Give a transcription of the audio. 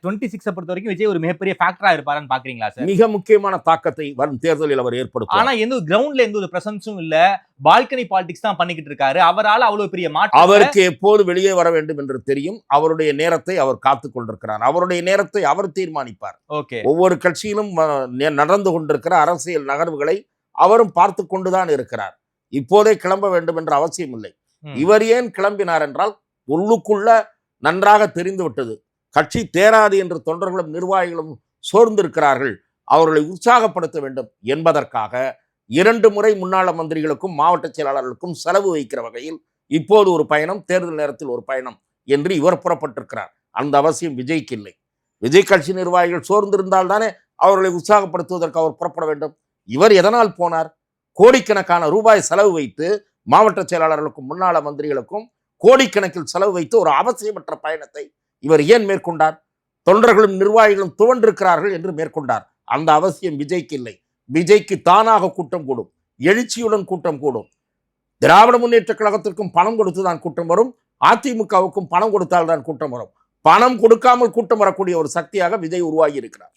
26 பொறுத்த வரைக்கும் விஜய் ஒரு மிகப்பெரிய ஃபேக்டரா இருப்பாருன்னு பாக்குறீங்களா சார்? மிக முக்கியமான தாக்கத்தை வரும் தேர்தலில் அவர் ஏற்படுத்துவார். ஆனா எந்த கிரவுண்ட்ல எந்த ஒரு பிரசன்ஸும் இல்ல, பால்கனி பாலிடிக்ஸ் தான் பண்ணிக்கிட்டு இருக்காரு. அவரால அவ்வளவு பெரிய மாற்றம் அவருக்கு எப்போது வெளியே வர வேண்டும் என்று தெரியும். அவருடைய நேரத்தை அவர் காத்துக் கொண்டிருக்கிறார். அவருடைய நேரத்தை அவர் தீர்மானிப்பார். ஓகே. ஒவ்வொரு கட்சியிலும் நடந்து கொண்டிருக்கிற அரசியல் நகர்வுகளை அவரும் பார்த்து கொண்டுதான் இருக்கிறார். இப்போதே கிளம்ப வேண்டும் என்ற அவசியம் இல்லை. இவர் ஏன் கிளம்பினார் என்றால் உள்ளுக்குள்ள நன்றாக தெரிந்து விட்டது. கட்சி தேராது என்று தொண்டர்களும் நிர்வாகிகளும் சோர்ந்திருக்கிறார்கள். அவர்களை உற்சாகப்படுத்த வேண்டும் என்பதற்காக 2 முறை முன்னாள் மந்திரிகளுக்கும் மாவட்ட செயலாளர்களுக்கும் செலவு வைக்கிற வகையில் இப்போது ஒரு பயணம், தேர்தல் நேரத்தில் ஒரு பயணம் என்று இவர் புறப்பட்டிருக்கிறார். அந்த அவசியம் விஜய்க்கு இல்லை. விஜய் கட்சி நிர்வாகிகள் சோர்ந்திருந்தால் தானே அவர்களை உற்சாகப்படுத்துவதற்கு அவர் புறப்பட வேண்டும். இவர் எதனால் போனார்? கோடிக்கணக்கான ரூபாய் செலவு வைத்து மாவட்ட செயலாளர்களுக்கும் முன்னாள் மந்திரிகளுக்கும் கோடிக்கணக்கில் செலவு வைத்து ஒரு அவசியமற்ற பயணத்தை இவர் ஏன் மேற்கொண்டார்? தொண்டர்களும் நிர்வாகிகளும் துவண்டிருக்கிறார்கள் என்று மேற்கொண்டார். அந்த அவசியம் விஜய்க்கு இல்லை. விஜய்க்கு தானாக கூட்டம் கூடும், எழுச்சியுடன் கூட்டம் கூடும். திராவிட முன்னேற்ற கழகத்திற்கும் பணம் கொடுத்துதான் கூட்டம் வரும், அதிமுகவுக்கும் பணம் கொடுத்தால் தான் கூட்டம் வரும். பணம் கொடுக்காமல் கூட்டம் வரக்கூடிய ஒரு சக்தியாக விஜய் உருவாகி இருக்கிறார்.